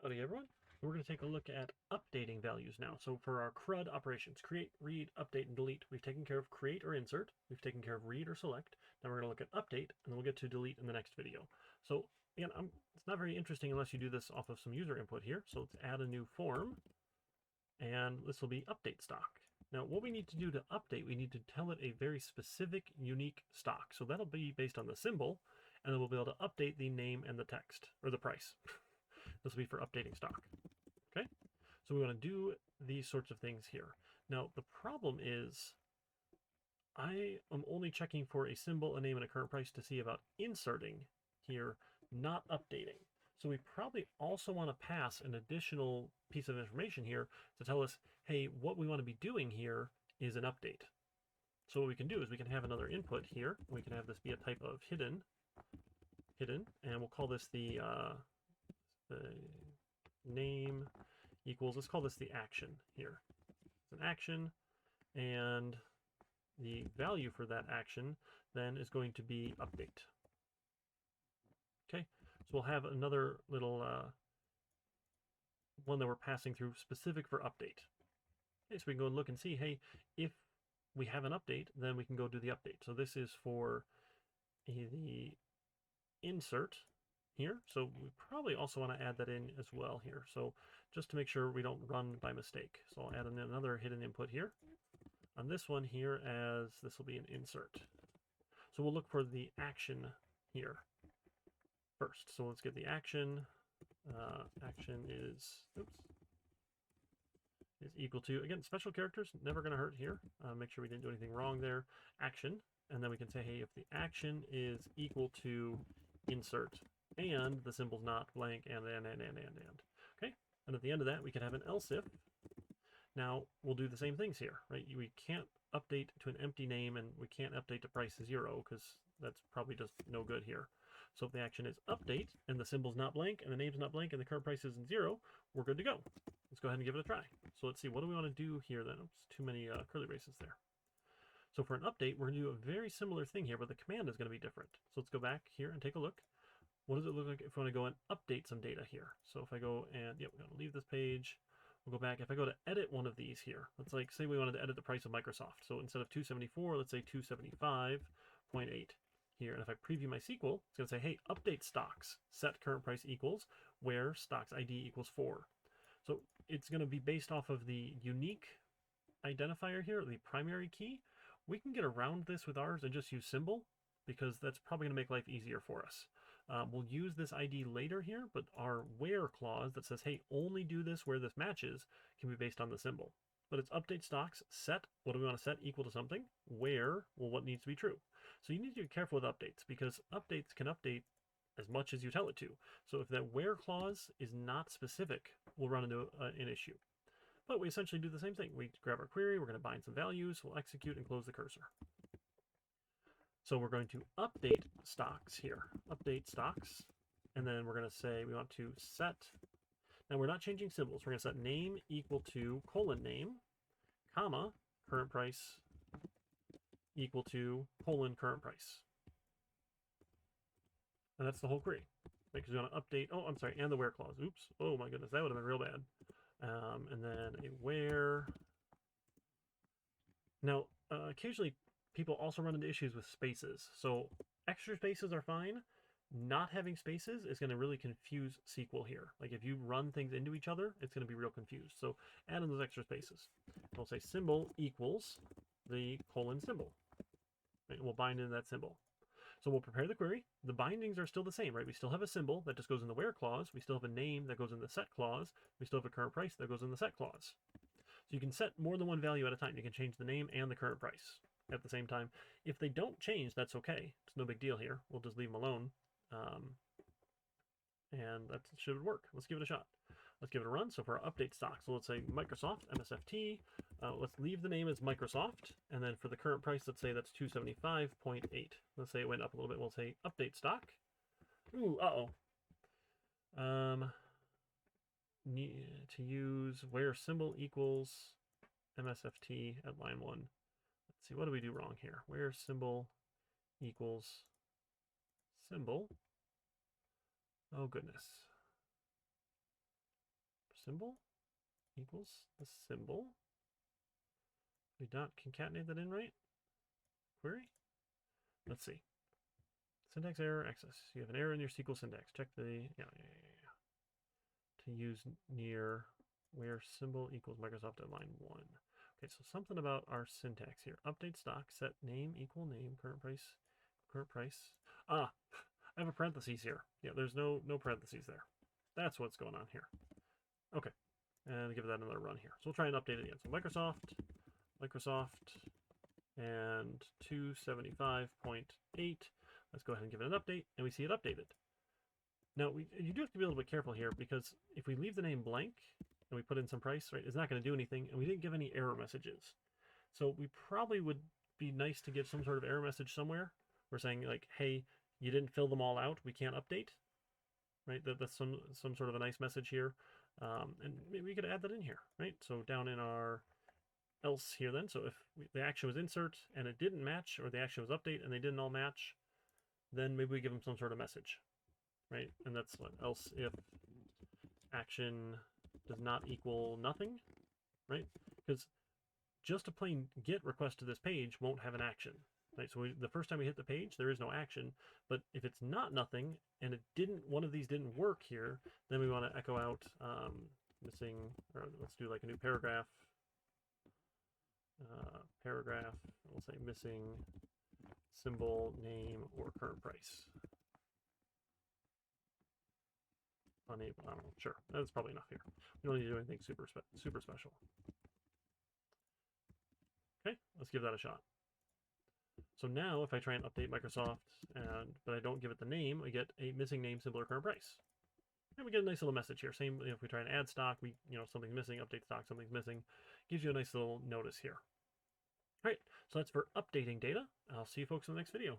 Howdy everyone. We're going to take a look at updating values now. So for our CRUD operations, create, read, update, and delete, we've taken care of create or insert. We've taken care of read or select. Now we're going to look at update, and then we'll get to delete in the next video. So again, it's not very interesting unless you do this off of some user input here. So let's add a new form, and this will be update stock. Now what we need to do to update, we need to tell it a very specific, unique stock. So that'll be based on the symbol, and then we'll be able to update the name and the text, or the price. This will be for updating stock. Okay, so we want to do these sorts of things here. Now the problem is I am only checking for a symbol, a name, and a current price to see about inserting here, not updating. So we probably also want to pass an additional piece of information here to tell us, hey, what we want to be doing here is an update. So what we can do is we can have another input here. We can have this be a type of hidden, and we'll call this the name equals, let's call this the action here. It's an action, and the value for that action then is going to be update. Okay, so we'll have another little one that we're passing through specific for update. Okay, so we can go and look and see, hey, if we have an update, then we can go do the update. So this is for the insert here. So we probably also want to add that in as well here. So just to make sure we don't run by mistake. So I'll add in another hidden input here on this one here, as this will be an insert. So we'll look for the action here first. So let's get the action. Action is, is equal to, again, special characters, never going to hurt here. Make sure we didn't do anything wrong there. Action. And then we can say, hey, if the action is equal to insert, and the symbol's not blank, and. Okay, and at the end of that, we can have an else if. Now, we'll do the same things here, right? We can't update to an empty name, and we can't update to price 0, because that's probably just no good here. So if the action is update, and the symbol's not blank, and the name's not blank, and the current price isn't 0, we're good to go. Let's go ahead and give it a try. So let's see, what do we want to do here then? Oops, too many curly braces there. So for an update, we're going to do a very similar thing here, but the command is going to be different. So let's go back here and take a look. What does it look like if we want to go and update some data here? So if I go and, we're going to leave this page. We'll go back. If I go to edit one of these here, let's like say we wanted to edit the price of Microsoft. So instead of 274, let's say 275.8 here. And if I preview my SQL, it's going to say, hey, update stocks, set current price equals, where stocks ID equals 4. So it's going to be based off of the unique identifier here, the primary key. We can get around this with ours and just use symbol, because that's probably going to make life easier for us. We'll use this ID later here, but our where clause that says, hey, only do this where this matches, can be based on the symbol. But it's update stocks, set, what do we want to set equal to something, where, well, what needs to be true. So you need to be careful with updates, because updates can update as much as you tell it to. So if that where clause is not specific, we'll run into an issue. But we essentially do the same thing. We grab our query, we're going to bind some values, we'll execute and close the cursor. So we're going to update stocks here, update stocks, and then we're going to say we want to set, now we're not changing symbols, we're going to set name equal to colon_name, comma, current price equal to colon current price. And that's the whole query. Because we want to update, oh, I'm sorry, and the where clause. Oops, oh my goodness, that would have been real bad. And then a where. Now, occasionally, people also run into issues with spaces. So extra spaces are fine. Not having spaces is going to really confuse SQL here. Like if you run things into each other, it's going to be real confused. So add in those extra spaces. We'll say symbol equals the colon symbol. Right? And we'll bind in that symbol. So we'll prepare the query. The bindings are still the same, right? We still have a symbol that just goes in the where clause. We still have a name that goes in the set clause. We still have a current price that goes in the set clause. So you can set more than one value at a time. You can change the name and the current price at the same time. If they don't change, that's okay. It's no big deal here. We'll just leave them alone. And that should work. Let's give it a shot. Let's give it a run. So for our update stock, so let's say Microsoft, MSFT. Let's leave the name as Microsoft. And then for the current price, let's say that's 275.8. Let's say it went up a little bit. We'll say update stock. Ooh, need to use where symbol equals MSFT at line 1. Let's see, what do we do wrong here? Where symbol equals symbol. Oh, goodness. symbol equals the symbol. We not concatenate that in right? Query? Let's see. Syntax error, access. You have an error in your SQL syntax. Check the, yeah. To use near where symbol equals Microsoft at line 1. Okay, so something about our syntax here. Update stock, set name equal name, current price. Ah, I have a parentheses here. Yeah, there's no parentheses there. That's what's going on here. Okay, and give that another run here. So we'll try and update it again. So Microsoft, and 275.8. Let's go ahead and give it an update, and we see it updated. Now, you do have to be a little bit careful here, because if we leave the name blank and we put in some price, right, it's not going to do anything, and we didn't give any error messages. So we probably would be nice to give some sort of error message somewhere. We're saying, like, hey, you didn't fill them all out, we can't update, right? That's some sort of a nice message here. And maybe we could add that in here, right? So down in our else here then, so if the action was insert and it didn't match, or the action was update and they didn't all match, then maybe we give them some sort of message, right? And that's what else if action does not equal nothing, right? Because just a plain get request to this page won't have an action, right? So the first time we hit the page, there is no action. But if it's not nothing and one of these didn't work here, then we want to echo out missing, or let's do like a new paragraph. We'll say missing symbol, name, or current price. Unable, I don't know, sure, that's probably enough here. We don't need to do anything super special. Okay, let's give that a shot. So now if I try and update Microsoft, but I don't give it the name, I get a missing name, symbol, or current price. And we get a nice little message here. Same, if we try and add stock, something's missing, update stock, something's missing. Gives you a nice little notice here. All right, so that's for updating data. I'll see you folks in the next video.